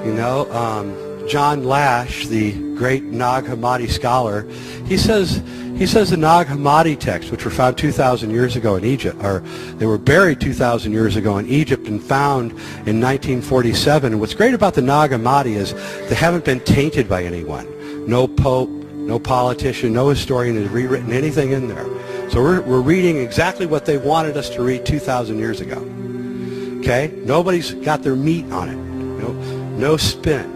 You know, John Lash, the great Nag Hammadi scholar, he says the Nag Hammadi texts, which were found 2,000 years ago in Egypt, or they were buried 2,000 years ago in Egypt and found in 1947. And what's great about the Nag Hammadi is they haven't been tainted by anyone. No pope, no politician, no historian has rewritten anything in there. So we're reading exactly what they wanted us to read 2,000 years ago. Okay? Nobody's got their meat on it. No spin.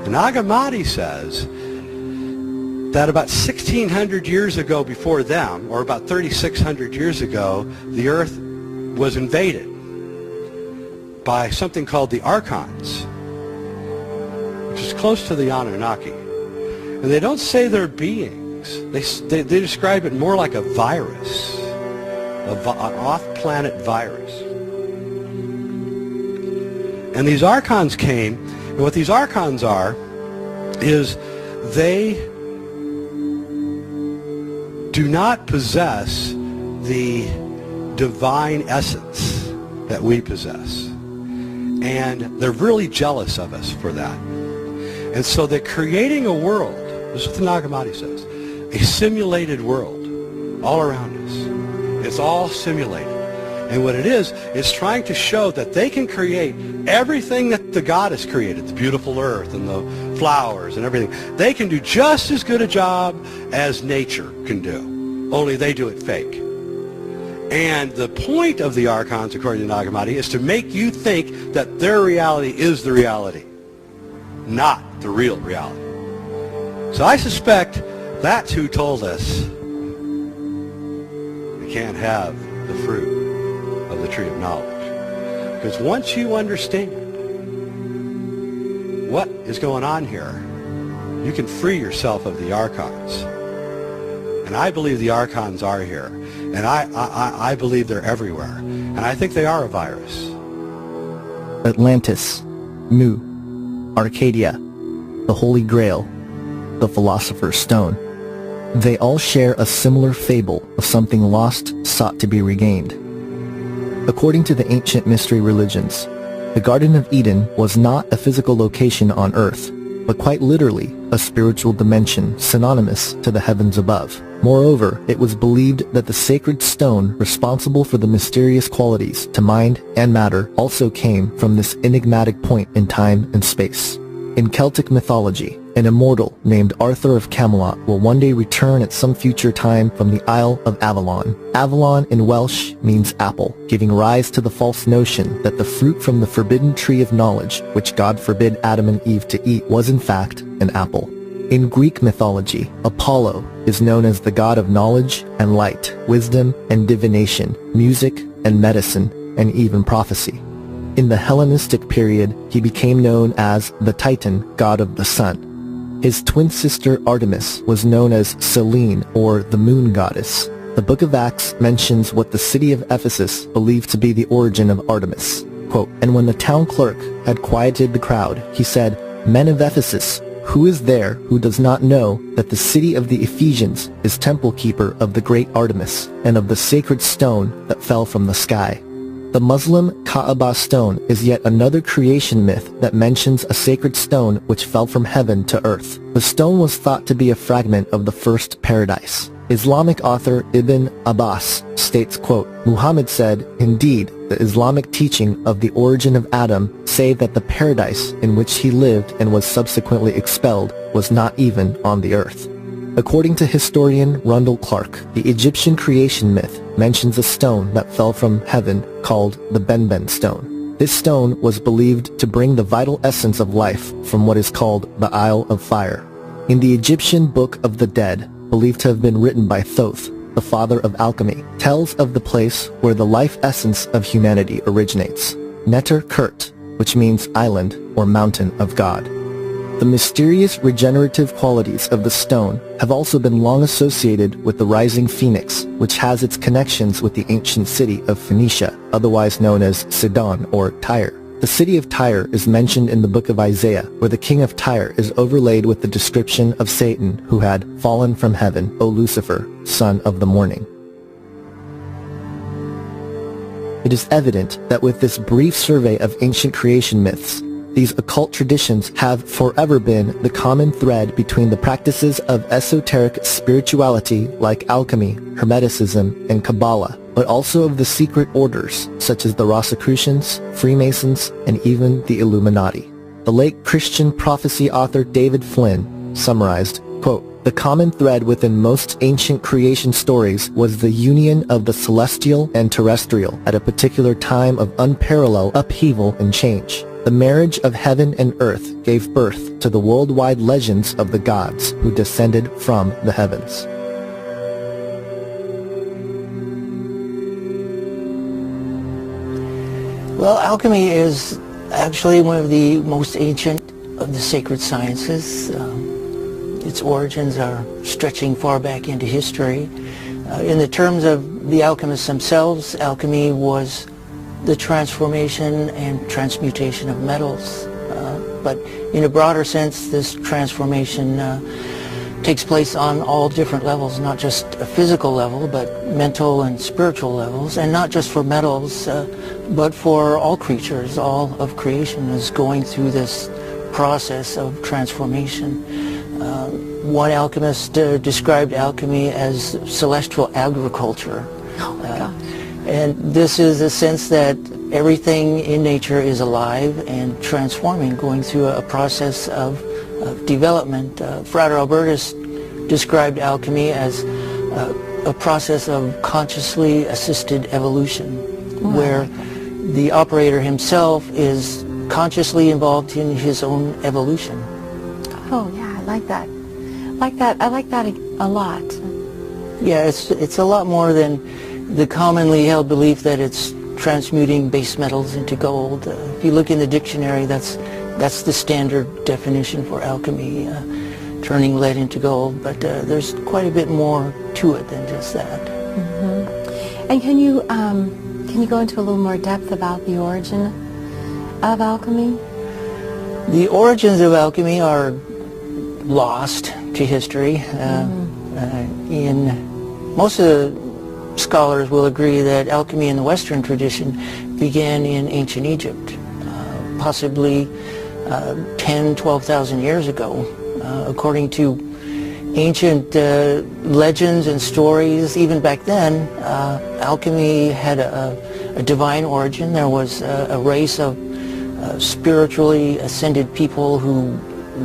The Nag Hammadi says that about 1,600 years ago before them, or about 3,600 years ago, the earth was invaded by something called the Archons, which is close to the Anunnaki. And they don't say they're beings. They describe it more like a virus, an off-planet virus. And these Archons came, and what these Archons are is they do not possess the divine essence that we possess. And they're really jealous of us for that. And so they're creating a world, this is what the Nag Hammadi says, a simulated world all around us. It's all simulated. And what it is, it's trying to show that they can create everything that the God has created, the beautiful earth and the flowers and everything. They can do just as good a job as nature can do, only they do it fake. And the point of the Archons, according to Nag Hammadi, is to make you think that their reality is the reality, not the real reality. So I suspect that's who told us we can't have the fruit of the tree of knowledge. Because once you understand what is going on here, you can free yourself of the Archons. And I believe the Archons are here. And I believe they're everywhere. And I think they are a virus. Atlantis, Mu, Arcadia, the Holy Grail, the Philosopher's Stone. They all share a similar fable of something lost sought to be regained. According to the ancient mystery religions, the Garden of Eden was not a physical location on Earth, but quite literally a spiritual dimension synonymous to the heavens above. Moreover, it was believed that the sacred stone responsible for the mysterious qualities to mind and matter also came from this enigmatic point in time and space. In Celtic mythology, an immortal named Arthur of Camelot will one day return at some future time from the Isle of Avalon. Avalon in Welsh means apple, giving rise to the false notion that the fruit from the forbidden tree of knowledge, which God forbid Adam and Eve to eat, was in fact an apple. In Greek mythology, Apollo is known as the god of knowledge and light, wisdom and divination, music and medicine, and even prophecy. In the Hellenistic period, he became known as the Titan, god of the sun. His twin sister Artemis was known as Selene, or the moon goddess. The Book of Acts mentions what the city of Ephesus believed to be the origin of Artemis. Quote, "And when the town clerk had quieted the crowd, he said, 'Men of Ephesus, who is there who does not know that the city of the Ephesians is temple keeper of the great Artemis, and of the sacred stone that fell from the sky?'" The Muslim Kaaba stone is yet another creation myth that mentions a sacred stone which fell from heaven to earth. The stone was thought to be a fragment of the first paradise. Islamic author Ibn Abbas states, quote, "Muhammad said, 'Indeed, the Islamic teaching of the origin of Adam say that the paradise in which he lived and was subsequently expelled was not even on the earth.'" According to historian Rundle Clark, the Egyptian creation myth mentions a stone that fell from heaven called the Benben stone. This stone was believed to bring the vital essence of life from what is called the Isle of Fire. In the Egyptian Book of the Dead, believed to have been written by Thoth, the father of alchemy, tells of the place where the life essence of humanity originates, Neter Kurt, which means island or mountain of God. The mysterious regenerative qualities of the stone have also been long associated with the rising phoenix, which has its connections with the ancient city of Phoenicia, otherwise known as Sidon or Tyre. The city of Tyre is mentioned in the book of Isaiah, where the king of Tyre is overlaid with the description of Satan, who had fallen from heaven, O Lucifer, son of the morning. It is evident that with this brief survey of ancient creation myths, These occult traditions have forever been the common thread between the practices of esoteric spirituality like alchemy, Hermeticism, and Kabbalah, but also of the secret orders such as the Rosicrucians, Freemasons, and even the Illuminati. The late Christian prophecy author David Flynn summarized, quote, "The common thread within most ancient creation stories was the union of the celestial and terrestrial at a particular time of unparalleled upheaval and change. The marriage of heaven and earth gave birth to the worldwide legends of the gods who descended from the heavens." Well, alchemy is actually one of the most ancient of the sacred sciences. Its origins are stretching far back into history. In the terms of the alchemists themselves, alchemy was the transformation and transmutation of metals. But in a broader sense, this transformation takes place on all different levels, not just a physical level, but mental and spiritual levels, and not just for metals, but for all creatures. All of creation is going through this process of transformation. One alchemist described alchemy as celestial agriculture. Oh my God. And this is a sense that everything in nature is alive and transforming, going through a process of development. Frater Albertus described alchemy as a process of consciously assisted evolution, where the operator himself is consciously involved in his own evolution. Oh yeah, I like that. I like that a lot. Yeah, it's a lot more than the commonly held belief that it's transmuting base metals into gold. If you look in the dictionary, that's the standard definition for alchemy, turning lead into gold. But there's quite a bit more to it than just that. Mm-hmm. And can you go into a little more depth about the origin of alchemy? The origins of alchemy are lost to history. Most of the scholars will agree that alchemy in the Western tradition began in ancient Egypt, possibly 10, 12,000 years ago. According to ancient legends and stories, even back then, alchemy had a divine origin. There was a race of spiritually ascended people who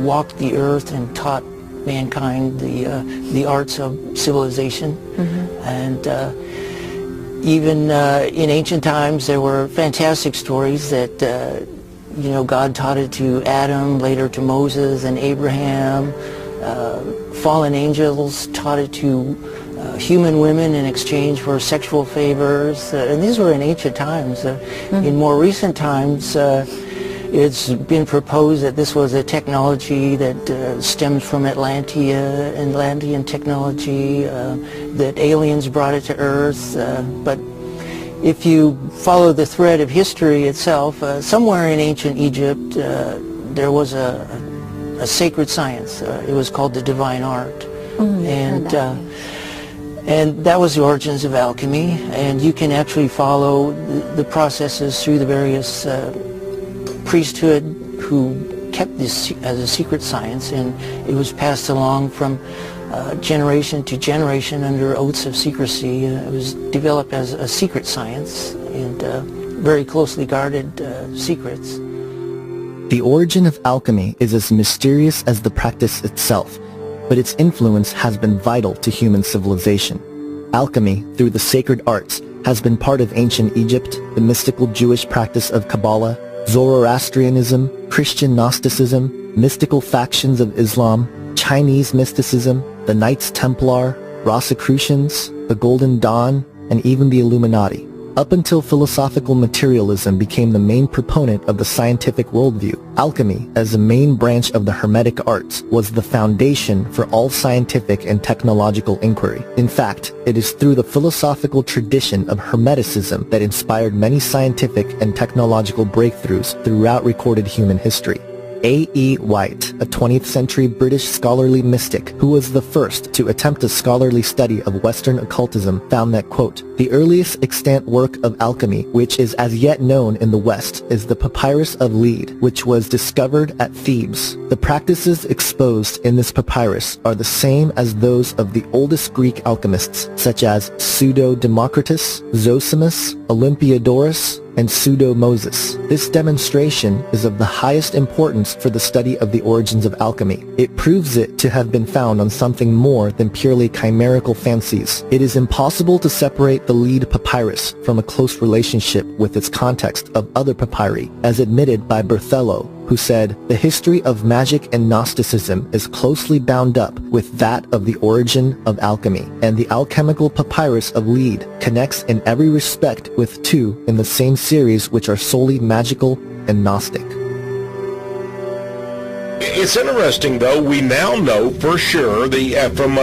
walked the earth and taught mankind the arts of civilization. And even in ancient times, there were fantastic stories that God taught it to Adam, later to Moses and Abraham. Fallen angels taught it to human women in exchange for sexual favors, and these were in ancient times. In more recent times, it's been proposed that this was a technology that stems from Atlantean technology, that aliens brought it to Earth. But if you follow the thread of history itself, somewhere in ancient Egypt there was a sacred science. It was called the divine art. And that was the origins of alchemy. And you can actually follow the processes through the various priesthood who kept this as a secret science, and it was passed along from generation to generation under oaths of secrecy. It was developed as a secret science and very closely guarded secrets. The origin of alchemy is as mysterious as the practice itself, but its influence has been vital to human civilization. Alchemy, through the sacred arts, has been part of ancient Egypt, the mystical Jewish practice of Kabbalah, Zoroastrianism, Christian Gnosticism, mystical factions of Islam, Chinese mysticism, the Knights Templar, Rosicrucians, the Golden Dawn, and even the Illuminati. Up until philosophical materialism became the main proponent of the scientific worldview, alchemy, as a main branch of the Hermetic arts, was the foundation for all scientific and technological inquiry. In fact, it is through the philosophical tradition of Hermeticism that inspired many scientific and technological breakthroughs throughout recorded human history. A.E. White, a 20th century British scholarly mystic who was the first to attempt a scholarly study of Western occultism, found that, quote, "The earliest extant work of alchemy which is as yet known in the West is the Papyrus of Lead, which was discovered at Thebes. The practices exposed in this papyrus are the same as those of the oldest Greek alchemists, such as Pseudo-Democritus, Zosimus, Olympiodorus, and Pseudo-Moses. This demonstration is of the highest importance for the study of the origins of alchemy. It proves it to have been found on something more than purely chimerical fancies. It is impossible to separate the Lead papyrus from a close relationship with its context of other papyri, as admitted by Berthelot, who said, "The history of magic and Gnosticism is closely bound up with that of the origin of alchemy, and the alchemical papyrus of Lead connects in every respect with two in the same series which are solely magical and Gnostic." It's interesting, though, we now know for sure from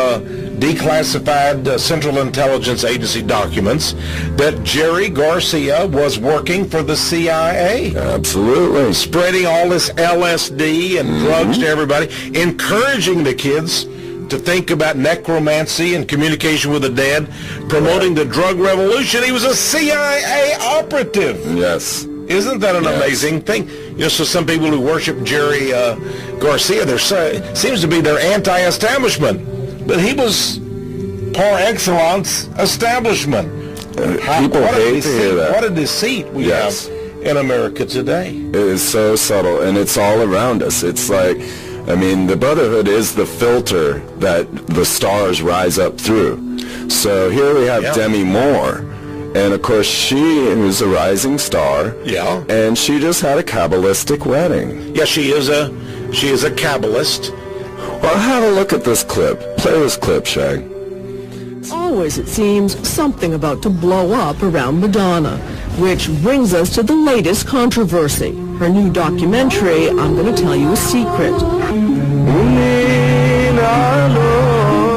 declassified Central Intelligence Agency documents that Jerry Garcia was working for the CIA. Absolutely. Spreading all this LSD and drugs to everybody, encouraging the kids to think about necromancy and communication with the dead, promoting the drug revolution. He was a CIA operative. Yes. Isn't that an amazing thing? You know, so some people who worship Jerry Garcia, seems to be their anti-establishment. But he was par excellence establishment. People hate to hear that. What a deceit we have in America today. It is so subtle, and it's all around us. It's like, I mean, the Brotherhood is the filter that the stars rise up through. So here we have Demi Moore. And of course, she is a rising star. Yeah. And she just had a Kabbalistic wedding. Yeah, she is a Kabbalist. Well, have a look at this clip. Play this clip, Shag. Always, it seems, something about to blow up around Madonna, which brings us to the latest controversy. Her new documentary, I'm Going to Tell You a Secret.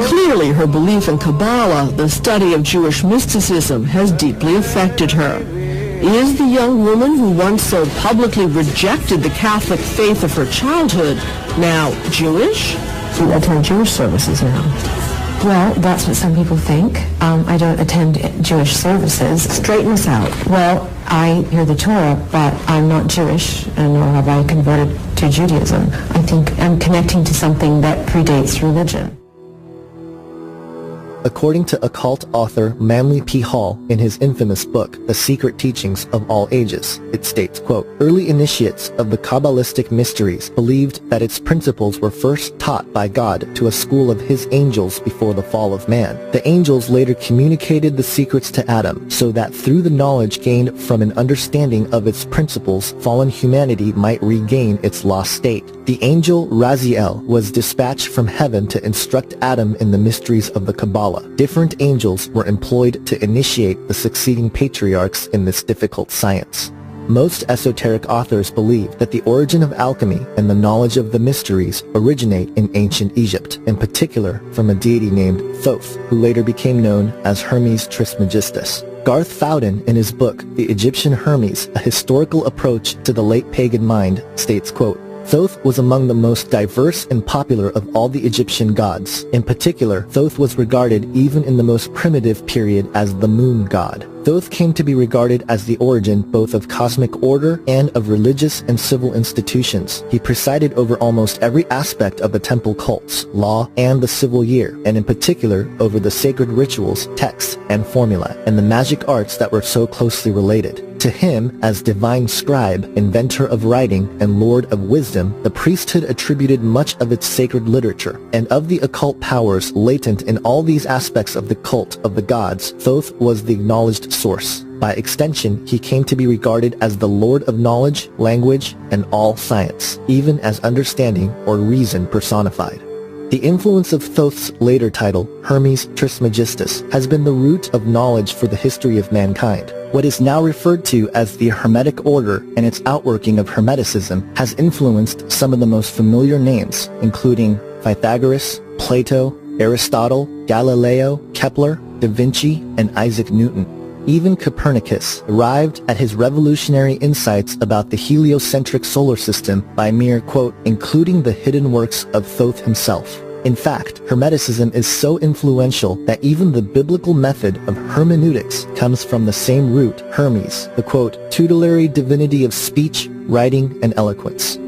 Clearly, her belief in Kabbalah, the study of Jewish mysticism, has deeply affected her. Is the young woman who once so publicly rejected the Catholic faith of her childhood now Jewish? You attend Jewish services now. Well, that's what some people think. I don't attend Jewish services. Straighten us out. Well, I hear the Torah, but I'm not Jewish, and nor have I converted to Judaism. I think I'm connecting to something that predates religion. According to occult author Manly P. Hall in his infamous book, The Secret Teachings of All Ages, it states, quote, "Early initiates of the Kabbalistic mysteries believed that its principles were first taught by God to a school of his angels before the fall of man. The angels later communicated the secrets to Adam, so that through the knowledge gained from an understanding of its principles, fallen humanity might regain its lost state. The angel Raziel was dispatched from heaven to instruct Adam in the mysteries of the Kabbalah. Different angels were employed to initiate the succeeding patriarchs in this difficult science." Most esoteric authors believe that the origin of alchemy and the knowledge of the mysteries originate in ancient Egypt, in particular from a deity named Thoth, who later became known as Hermes Trismegistus. Garth Fowden, in his book, The Egyptian Hermes, A Historical Approach to the Late Pagan Mind, states, quote, "Thoth was among the most diverse and popular of all the Egyptian gods. In particular, Thoth was regarded even in the most primitive period as the moon god. Thoth came to be regarded as the origin both of cosmic order and of religious and civil institutions. He presided over almost every aspect of the temple cults, law, and the civil year, and in particular over the sacred rituals, texts, and formulae, and the magic arts that were so closely related. To him, as divine scribe, inventor of writing, and lord of wisdom, the priesthood attributed much of its sacred literature, and of the occult powers latent in all these aspects of the cult of the gods, Thoth was the acknowledged source. By extension, he came to be regarded as the lord of knowledge, language, and all science, even as understanding or reason personified. The influence of Thoth's later title, Hermes Trismegistus, has been the root of knowledge for the history of mankind. What is now referred to as the Hermetic Order and its outworking of Hermeticism has influenced some of the most familiar names, including Pythagoras, Plato, Aristotle, Galileo, Kepler, Da Vinci, and Isaac Newton. Even Copernicus arrived at his revolutionary insights about the heliocentric solar system by mere, quote, including the hidden works of Thoth himself. In fact, Hermeticism is so influential that even the biblical method of hermeneutics comes from the same root, Hermes, the, quote, tutelary divinity of speech, writing, and eloquence.